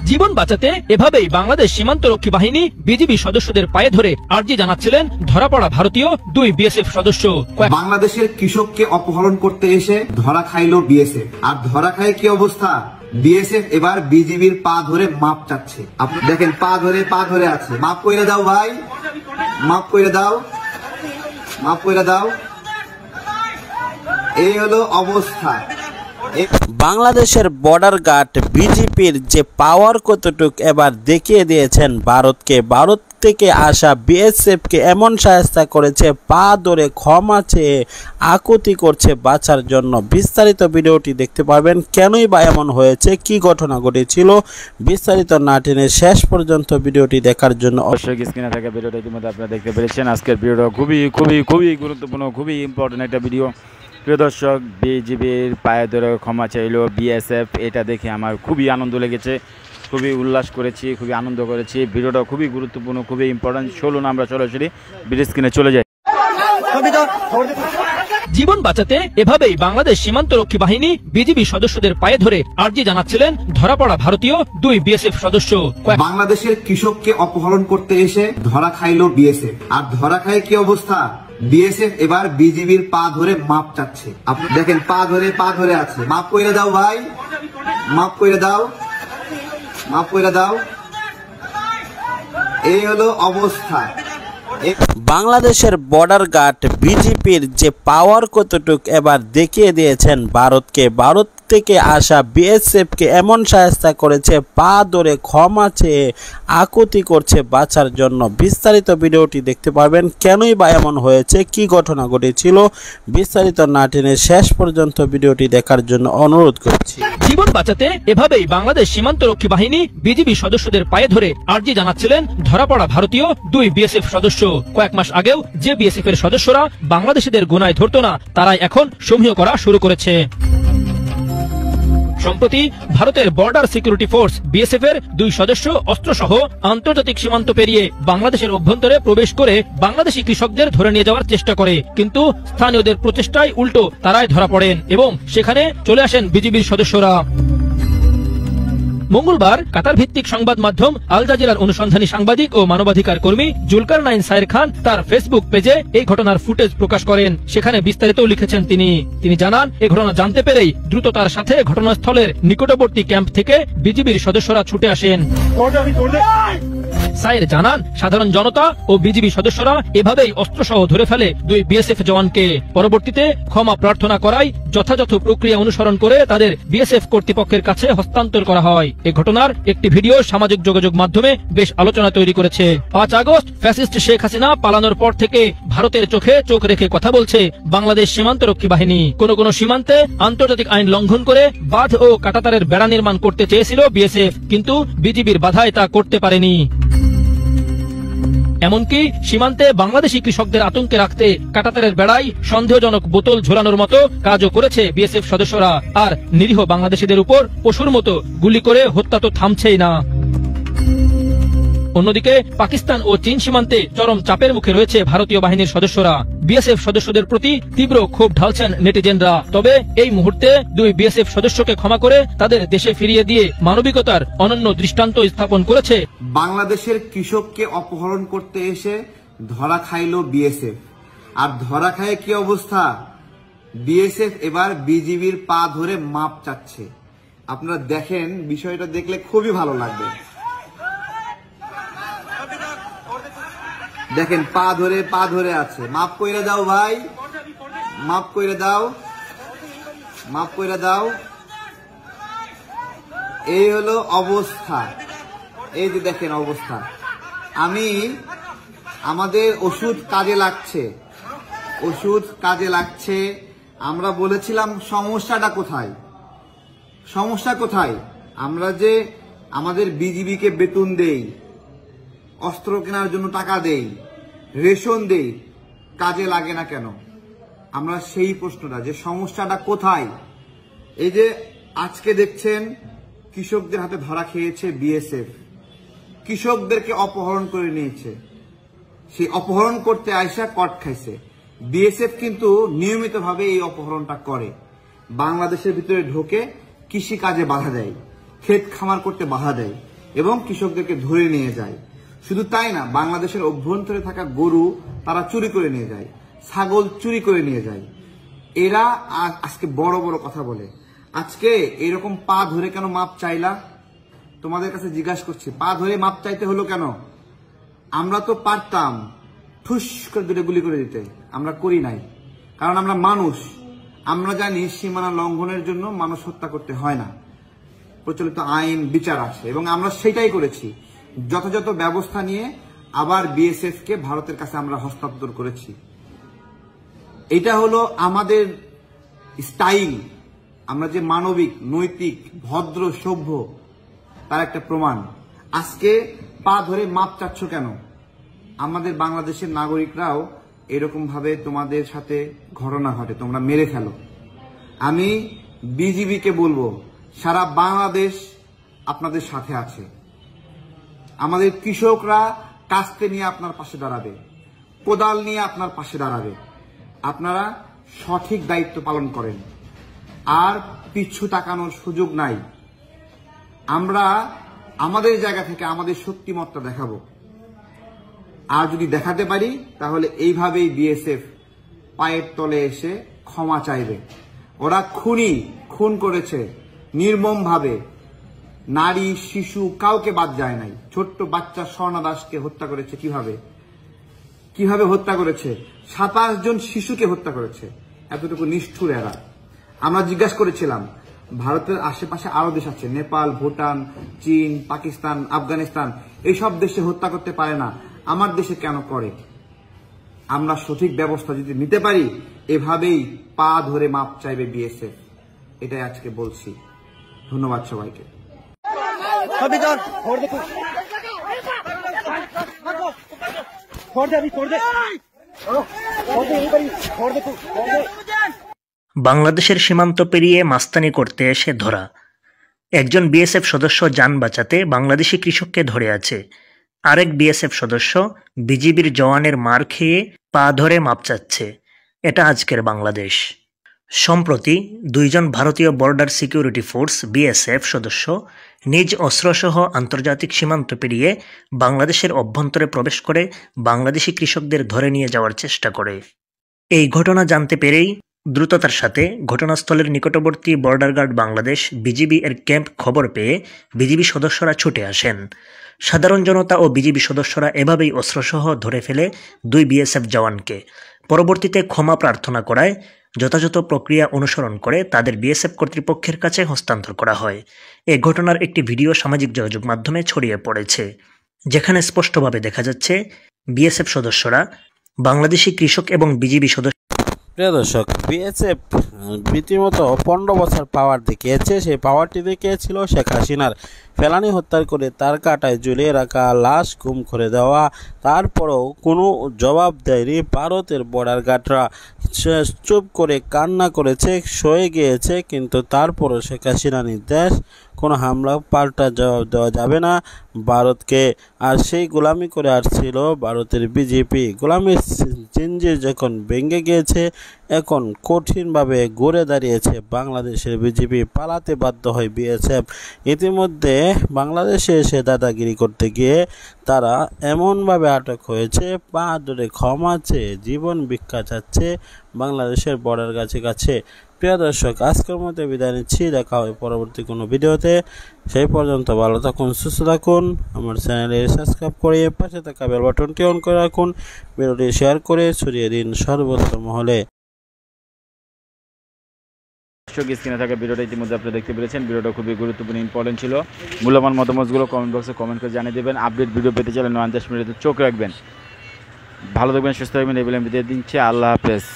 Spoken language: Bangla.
জীবন বাঁচাতে এভাবেই বাংলাদেশ সীমান্তরক্ষী বাহিনী বিজিবি সদস্যদের পায়ে ধরে আর্জি জানাচ্ছিলেন ধরা পড়া ভারতীয় দুই বিএসএফ সদস্য। বাংলাদেশের কৃষককে অপহরণ করতে এসে ধরা খাইলো বিএসএফ, আর ধরা খায় কি অবস্থা, বিএসএফ এবার বিজিবির পা ধরে মাপ চাচ্ছে। আপনি দেখেন পা ধরে আছে, মাপ কইরা দাও ভাই, মাপ কইরা দাও, মাপ কইরা দাও। এই হলো অবস্থা। বাংলাদেশের বর্ডার গার্ড বিজেপির যে পাওয়ার কতটুক এবার দেখিয়ে দিয়েছেন ভারতকে। ভারত থেকে আসা বিএসএফকে এমন সাহায্য করেছে, পা ধরে ক্ষমা চেয়ে আকুতি করছে বাঁচার জন্য। বিস্তারিত ভিডিওটি দেখতে পারবেন। কেনই বা এমন হয়েছে, কি ঘটনা ঘটেছিল, বিস্তারিত না টেনে শেষ পর্যন্ত ভিডিওটি দেখার জন্য অবশ্যই স্ক্রিনে থাকা ভিডিওটা ইতিমধ্যে আপনারা দেখতে পেরেছেন। আজকের ভিডিওটা খুবই গুরুত্বপূর্ণ, খুবই ইম্পর্টেন্ট একটা ভিডিও। প্রিয় দর্শক, বিজিবির পায়ে ধরে ক্ষমা চাইল বিএসএফ, এটা দেখে আমার খুবই আনন্দ লেগেছে, খুবই উল্লাস করেছি, খুবই আনন্দ করেছি। ভিডিওটা খুবই গুরুত্বপূর্ণ, খুবই ইম্পর্টেন্ট। চলুন আমরা সরাসরি ভিডিও স্ক্রিনে চলে যাই। জীবন বাঁচাতে এভাবেই বাংলাদেশ সীমান্তরক্ষী বাহিনী বিজিবি সদস্যদের পায়ে ধরে আর্জি জানাচ্ছিলেন ধরা পড়া ভারতীয় দুই বিএসএফ সদস্য। বাংলাদেশের কৃষককে অপহরণ করতে এসে ধরা খাইলো বিএসএফ, আর ধরা খায় কি অবস্থা, বিএসএফ এবার বিজিবির পা ধরে মাপ চাচ্ছে। আপনি দেখেন পা ধরে আছে, মাপ কইরা দাও ভাই, মাপ কইরা দাও, মাপ কইরা দাও। এই হলো অবস্থা। বাংলাদেশের বর্ডার গার্ড বিজেপির যে পাওয়ার কতটুক এবার দেখিয়ে দিয়েছেন ভারতকে। ভারত থেকে আসা বিএসএফকে এমন সাহায্য করেছে, পা ধরে ক্ষমা চেয়ে আকুতি করছে বাঁচার জন্য। বিস্তারিত ভিডিওটি দেখতে পারবেন। কেনই বা এমন হয়েছে, কি ঘটনা ঘটেছিল, বিস্তারিত না টেনে শেষ পর্যন্ত ভিডিওটি দেখার জন্য অনুরোধ করছি। জীবন বাঁচাতে এভাবেই বাংলাদেশ সীমান্তরক্ষী বাহিনী বিজিবি সদস্যদের পায়ে ধরে আর্জি জানাচ্ছিলেন ধরা পড়া ভারতীয় দুই বিএসএফ সদস্য। কয়েক মাস আগেও যে বিএসএফ এর সদস্যরা বাংলাদেশিদের গুনায় ধরত না, তারাই এখন সমীহ করা শুরু করেছে। সম্প্রতি ভারতের বর্ডার সিকিউরিটি ফোর্স বিএসএফ এর দুই সদস্য অস্ত্রসহ আন্তর্জাতিক সীমান্ত পেরিয়ে বাংলাদেশের অভ্যন্তরে প্রবেশ করে বাংলাদেশি কৃষকদের ধরে নিয়ে যাওয়ার চেষ্টা করে, কিন্তু স্থানীয়দের প্রচেষ্টায় উল্টো তারাই ধরা পড়েন এবং সেখানে চলে আসেন বিজিবির সদস্যরা। মঙ্গলবার কাতার ভিত্তিক সংবাদ মাধ্যম আল জাজিরার অনুসন্ধানী সাংবাদিক ও মানবাধিকার কর্মী জুলকারনাইন সায়ের খান তার ফেসবুক পেজে এই ঘটনার ফুটেজ প্রকাশ করেন। সেখানে বিস্তারিত লিখেছেন তিনি জানান, এই ঘটনা জানতে পেরেই দ্রুত তার সাথে ঘটনাস্থলের নিকটবর্তী ক্যাম্প থেকে বিজিবির সদস্যরা ছুটে আসেন। সায়ের জানান, সাধারণ জনতা ও বিজিবি সদস্যরা এভাবেই অস্ত্রসহ ধরে ফেলে দুই বিএসএফ জওয়ানকে। পরবর্তীতে ক্ষমা প্রার্থনা করায় যথাযথ প্রক্রিয়া অনুসরণ করে তাদের বিএসএফ কর্তৃপক্ষের কাছে হস্তান্তর করা হয়। এই ঘটনার একটি ভিডিও সামাজিক যোগাযোগ মাধ্যমে বেশ আলোচনা তৈরি করেছে। 5 আগস্ট ফ্যাসিস্ট শেখ হাসিনা পালানোর পর থেকে ভারতের চোখে চোখ রেখে কথা বলছে বাংলাদেশ সীমান্তরক্ষী বাহিনী। কোন সীমান্তে আন্তর্জাতিক আইন লঙ্ঘন করে বাঁধ ও কাঁটাতারের বেড়া নির্মাণ করতে চেয়েছিল বিএসএফ, কিন্তু বিজিবির বাধায় তা করতে পারেনি। এমনকি সীমান্তে বাংলাদেশি কৃষকদের আতঙ্কে রাখতে কাঁটাতারের বেড়ায় সন্দেহজনক বোতল ঝোলানোর মতো কাজও করেছে বিএসএফ সদস্যরা। আর নিরীহ বাংলাদেশিদের উপর পশুর মতো গুলি করে হত্যা তো থামছেই না। অন্যদিকে পাকিস্তান ও চীন সীমান্তে চরম চাপের মুখে রয়েছে ভারতীয় বাহিনীর সদস্যরা। বিএসএফ সদস্যদের প্রতি তীব্র ক্ষোভ ঢালছেন নেটিজেনরা। তবে এই মুহূর্তে দুই বিএসএফ সদস্যকে ক্ষমা করে তাদের দেশে ফিরিয়ে দিয়ে মানবিকতার অনন্য দৃষ্টান্ত স্থাপন করেছে। বাংলাদেশের কৃষককে অপহরণ করতে এসে ধরা খাইলো বিএসএফ, আর ধরা খায় কি অবস্থা, বিএসএফ এবার বিজিবির পা ধরে মাপ চাচ্ছে। আপনারা দেখেন, বিষয়টা দেখলে খুবই ভালো লাগবে। দেখেন পা ধরে আছে, মাপ কইরা দাও ভাই, মাপ কইরা দাও, মাপ কইরা দাও। এই হলো অবস্থা। এই যে দেখেন অবস্থা। আমাদের ওষুধ কাজে লাগছে, ওষুধ কাজে লাগছে। আমরা বলেছিলাম সমস্যাটা কোথায়, সমস্যা কোথায়। আমরা যে আমাদের বিজিবিকে বেতন দেই, অস্ত্র কেনার জন্য টাকা দেই, রেশন দেই, কাজে লাগে না কেন? আমরা সেই প্রশ্নটা, যে সমস্যাটা কোথায়। এই যে আজকে দেখছেন কৃষকদের হাতে ধরা খেয়েছে বিএসএফ, কৃষকদেরকে অপহরণ করে নিয়েছে। সেই অপহরণ করতে আইসা কট খাইছে। বিএসএফ কিন্তু নিয়মিতভাবে এই অপহরণটা করে, বাংলাদেশের ভিতরে ঢোকে, কৃষি কাজে বাধা দেয়। ক্ষেত খামার করতে বাধা দেয় এবং কৃষকদেরকে ধরে নিয়ে যায়। শুধু তাই না, বাংলাদেশের অভ্যন্তরে থাকা গরু তারা চুরি করে নিয়ে যায়, ছাগল চুরি করে নিয়ে যায়। এরা আজকে বড় বড় কথা বলে। আজকে এরকম পা ধরে কেন মাপ চাইলা? তোমাদের কাছে জিজ্ঞাসা করছি, পা ধরে মাপ চাইতে হলো কেন? আমরা তো পারতাম ঠুস করে দুটো গুলি করে দিতে, আমরা করি নাই, কারণ আমরা মানুষ। আমরা জানি সীমানা লঙ্ঘনের জন্য মানুষ হত্যা করতে হয় না, প্রচলিত আইন বিচার আছে, এবং আমরা সেটাই করেছি। যথাযথ ব্যবস্থা নিয়ে আবার বিএসএফ কে ভারতের কাছে আমরা হস্তান্তর করেছি। এটা হলো আমাদের স্টাইল। আমরা যে মানবিক, নৈতিক, ভদ্র, সভ্য তার একটা প্রমাণ। আজকে পা ধরে মাপ চাচ্ছ কেন? আমাদের বাংলাদেশের নাগরিকরাও এরকম ভাবে তোমাদের সাথে ঘটনা ঘটে, তোমরা মেরে ফেলো। আমি বিজিবিকে বলবো, সারা বাংলাদেশ আপনাদের সাথে আছে। আমাদের কৃষকরা কাস্তে নিয়ে আপনার পাশে দাঁড়াবে, কোদাল নিয়ে আপনার পাশে দাঁড়াবে। আপনারা সঠিক দায়িত্ব পালন করেন, আর পিছু তাকানোর সুযোগ নাই। আমরা আমাদের জায়গা থেকে আমাদের শক্তিমত্তা দেখাবো, আর যদি দেখাতে পারি তাহলে এইভাবেই বিএসএফ পায়ের তলে এসে ক্ষমা চাইবে। ওরা খুন করেছে নির্মম ভাবে, নারী, শিশু কাউকে বাদ যায় নাই। ছোট্ট বাচ্চা স্বর্ণা দাসকে হত্যা করেছে। কিভাবে হত্যা করেছে? 27 জন শিশুকে হত্যা করেছে। এতটুকু নিষ্ঠুর এরা। আমরা জিজ্ঞাসা করেছিলাম, ভারতের আশেপাশে আরো দেশ আছে, নেপাল, ভুটান, চীন, পাকিস্তান, আফগানিস্তান, এইসব দেশে হত্যা করতে পারে না, আমার দেশে কেন করে? আমরা সঠিক ব্যবস্থা যদি নিতে পারি, এভাবেই পা ধরে মাপ চাইবে বিএসএফ। এটাই আজকে বলছি। ধন্যবাদ সবাইকে। বাংলাদেশের সীমান্ত পেরিয়ে মাস্তানি করতে এসে ধরা। একজন বিএসএফ সদস্য যান বাঁচাতে বাংলাদেশি কৃষককে ধরে আছে। আরেক বিএসএফ সদস্য বিজিবির জওয়ানের মার খেয়ে পা ধরে মাপ চাচ্ছে। এটা আজকের বাংলাদেশ। সম্প্রতি 2 জন ভারতীয় বর্ডার সিকিউরিটি ফোর্স বিএসএফ সদস্য নিজ অস্ত্রসহ আন্তর্জাতিক সীমান্ত পেরিয়ে বাংলাদেশের অভ্যন্তরে প্রবেশ করে বাংলাদেশি কৃষকদের ধরে নিয়ে যাওয়ার চেষ্টা করে। এই ঘটনা জানতে পেরেই দ্রুততার সাথে ঘটনাস্থলের নিকটবর্তী বর্ডার গার্ড বাংলাদেশ বিজিবি এর ক্যাম্প খবর পেয়ে বিজিবি সদস্যরা ছুটে আসেন। সাধারণ জনতা ও বিজিবি সদস্যরা এভাবেই অস্ত্রসহ ধরে ফেলে 2 বিএসএফ জওয়ানকে। পরবর্তীতে ক্ষমা প্রার্থনা করায় যথাযথ প্রক্রিয়া অনুসরণ করে তাদের বিএসএফ কর্তৃপক্ষের কাছে হস্তান্তর করা হয়। এ ঘটনার একটি ভিডিও সামাজিক যোগাযোগ মাধ্যমে ছড়িয়ে পড়েছে, যেখানে স্পষ্টভাবে দেখা যাচ্ছে বিএসএফ সদস্যরা বাংলাদেশি কৃষক এবং বিজিবি সদস্য। প্রিয় দর্শক, বিএসএফ রীতিমতো 15 বছর পাওয়ার দেখিয়েছে। সেই পাওয়ারটি দেখিয়েছিল শেখ হাসিনার ফেলানি হত্যা করে তার কাটায় ঝুলিয়ে রাখা লাশ গুম করে দেওয়া। তারপরেও কোনো জবাব দেয়নি। ভারতের বর্ডার গার্ডরা চুপ করে কান্না করেছে, সয়ে গিয়েছে, কিন্তু তারপরও শেখ হাসিনা নির্দেশ কোনো হামলা পাল্টা জবাব দেওয়া যাবে না ভারতকে। আর সেই গোলামি করে আসছিল ভারতের বিজেপি। গোলামির জিঞ্জির যখন ভেঙে গিয়েছে, এখন কঠিনভাবে ঘুরে দাঁড়িয়েছে বাংলাদেশের বিজেপি। পালাতে বাধ্য হয় বিএসএফ। ইতিমধ্যে বাংলাদেশে এসে দাদাগিরি করতে গিয়ে তারা এমনভাবে আটক হয়েছে, পা ধরে ক্ষমা চেয়ে জীবন ভিক্ষা চাচ্ছে বাংলাদেশের বর্ডার কাছে। প্রিয় দর্শক, আজকের মতো বিদায় নিচ্ছি। দেখা হয় পরবর্তী কোনো ভিডিওতে। সেই পর্যন্ত ভালো থাকুন, সুস্থ থাকুন। আমার চ্যানেলে সাবস্ক্রাইব করে পাশে থাকা বেল বাটনটি অন করে রাখুন। ভিডিওটি শেয়ার করে ছড়িয়ে দিন সর্বত্র মহলে। স্ক্রিনে থাকা ভিডিওটা ইতিমধ্যে আপনারা দেখতে পেরেছেন। ভিডিওটা খুবই গুরুত্বপূর্ণ, ইম্পর্টেন্ট ছিল। মূল্যবান মতামতগুলো কমেন্ট বক্সে কমেন্ট করে জানিয়ে দেবেন। আপডেট ভিডিও পেতে চাইলে 9 মিনিটে চোখ রাখবেন। ভালো থাকবেন, সুস্থ থাকবেন, এই বলে আমি বিদায় দিচ্ছি। আল্লাহ হাফেজ।